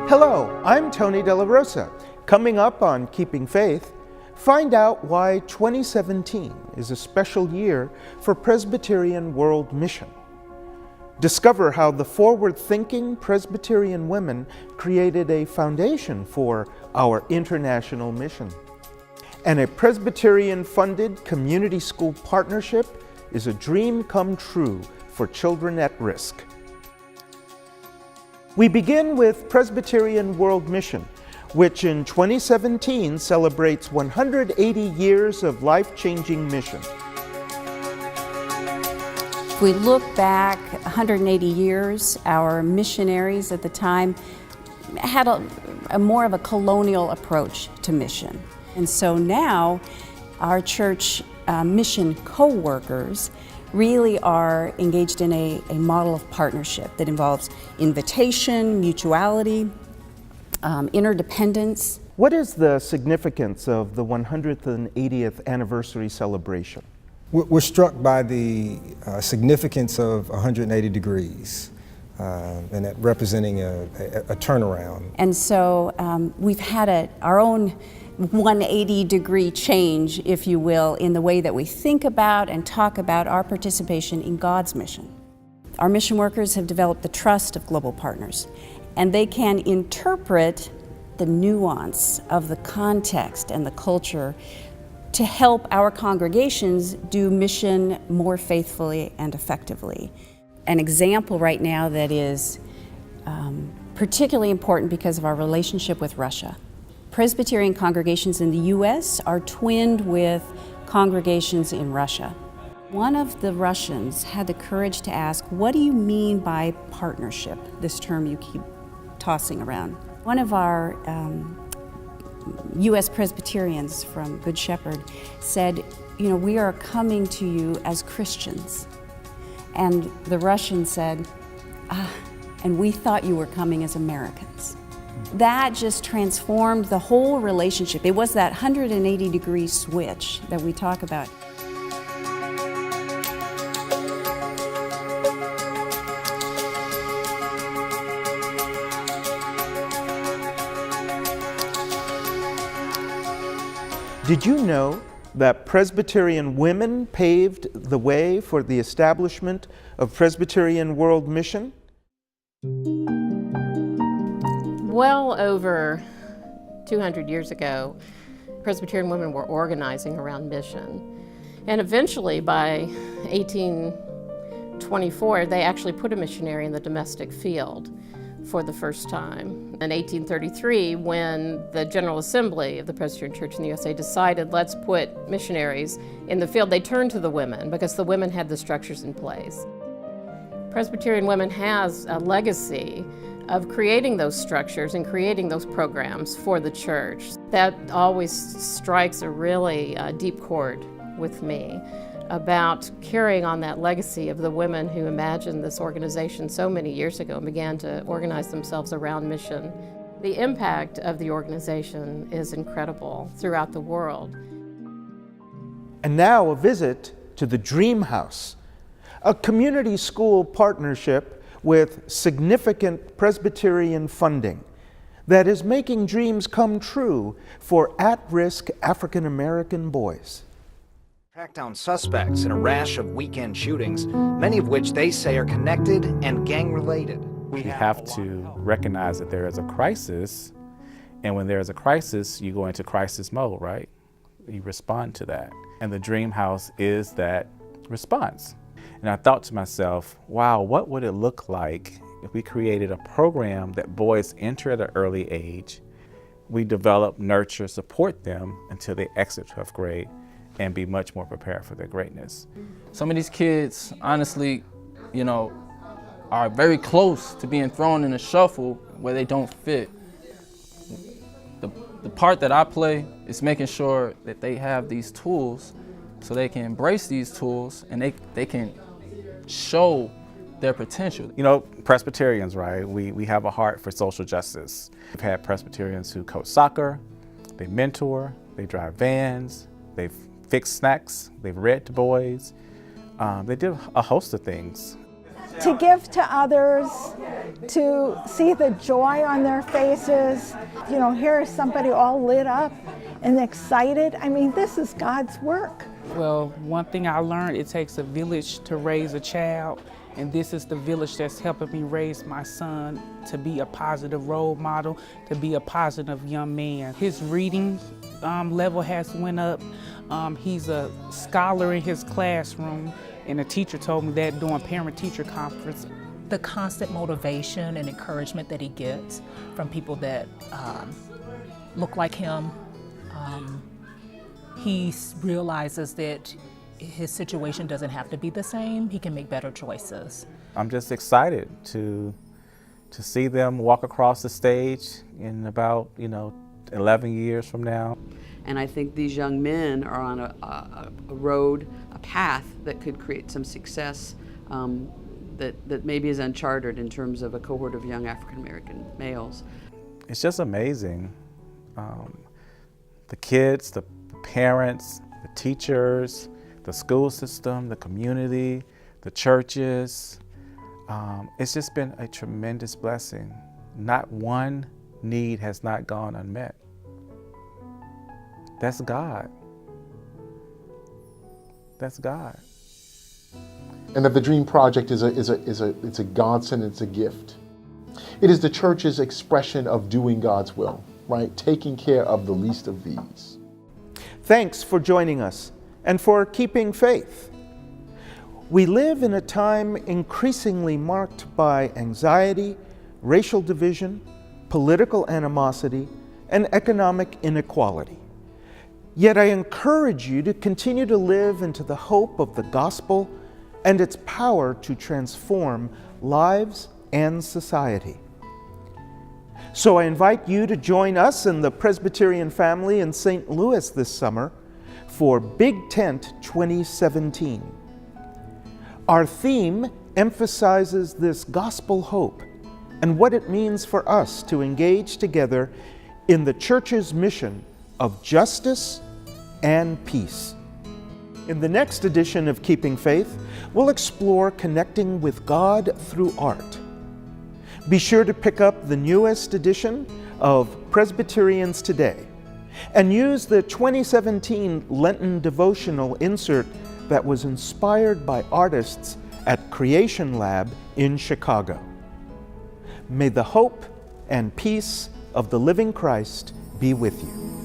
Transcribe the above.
Hello, I'm Tony De La Rosa. Coming up on Keeping Faith, find out why 2017 is a special year for Presbyterian World Mission. Discover how the forward-thinking Presbyterian women created a foundation for our international mission. And a Presbyterian-funded community school partnership is a dream come true for children at risk. We begin with Presbyterian World Mission, which in 2017 celebrates 180 years of life-changing mission. If we look back 180 years, our missionaries at the time had a more of a colonial approach to mission. And so now our church mission co-workers really are engaged in a model of partnership that involves invitation, mutuality, interdependence. What is the significance of the 180th anniversary celebration? We're struck by the significance of 180 degrees and that representing a turnaround. And so we've had our own 180-degree change, if you will, in the way that we think about and talk about our participation in God's mission. Our mission workers have developed the trust of global partners, and they can interpret the nuance of the context and the culture to help our congregations do mission more faithfully and effectively. An example right now that is particularly important because of our relationship with Russia. Presbyterian congregations in the U.S. are twinned with congregations in Russia. One of the Russians had the courage to ask, "What do you mean by partnership?" This term you keep tossing around. One of our U.S. Presbyterians from Good Shepherd said, "We are coming to you as Christians." And the Russian said, "And we thought you were coming as Americans." That just transformed the whole relationship. It was that 180-degree switch that we talk about. Did you know that Presbyterian women paved the way for the establishment of Presbyterian World Mission? Well over 200 years ago, Presbyterian women were organizing around mission. And eventually, by 1824, they actually put a missionary in the domestic field for the first time. In 1833, when the General Assembly of the Presbyterian Church in the U.S.A. decided, let's put missionaries in the field, they turned to the women because the women had the structures in place. Presbyterian Women has a legacy of creating those structures and creating those programs for the church. That always strikes a really deep chord with me about carrying on that legacy of the women who imagined this organization so many years ago and began to organize themselves around mission. The impact of the organization is incredible throughout the world. And now a visit to the Dreamhouse, a community school partnership with significant Presbyterian funding that is making dreams come true for at-risk African American boys. Track down suspects in a rash of weekend shootings, many of which they say are connected and gang-related. We have to recognize that there is a crisis, and when there is a crisis, you go into crisis mode, right? You respond to that. And the Dreamhouse is that response. And I thought to myself, wow, what would it look like if we created a program that boys enter at an early age, we develop, nurture, support them until they exit 12th grade and be much more prepared for their greatness. Some of these kids, honestly, are very close to being thrown in a shuffle where they don't fit. The part that I play is making sure that they have these tools so they can embrace these tools and they can show their potential. Presbyterians, right? We have a heart for social justice. We've had Presbyterians who coach soccer, they mentor, they drive vans, they've fixed snacks, they've read to boys. They did a host of things. to give to others, to see the joy on their faces. You know, here is somebody all lit up and excited. I mean, this is God's work. Well, one thing I learned, it takes a village to raise a child, and this is the village that's helping me raise my son to be a positive role model, to be a positive young man. His reading level has went up. He's a scholar in his classroom, and a teacher told me that during parent-teacher conference. The constant motivation and encouragement that he gets from people that look like him, he realizes that his situation doesn't have to be the same. He can make better choices. I'm just excited to see them walk across the stage in about 11 years from now. And I think these young men are on a road, a path that could create some success that maybe is uncharted in terms of a cohort of young African American males. It's just amazing. The kids, the parents, the teachers, the school system, the community, the churches. It's just been a tremendous blessing. Not one need has not gone unmet. That's God. That's God. And that the DREAM Project is a godsend, it's a gift. It is the church's expression of doing God's will, right? Taking care of the least of these. Thanks for joining us and for keeping faith. We live in a time increasingly marked by anxiety, racial division, political animosity, and economic inequality. Yet I encourage you to continue to live into the hope of the gospel and its power to transform lives and society. So I invite you to join us and the Presbyterian family in St. Louis this summer for Big Tent 2017. Our theme emphasizes this gospel hope and what it means for us to engage together in the church's mission of justice and peace. In the next edition of Keeping Faith, we'll explore connecting with God through art. Be sure to pick up the newest edition of Presbyterians Today and use the 2017 Lenten devotional insert that was inspired by artists at Creation Lab in Chicago. May the hope and peace of the living Christ be with you.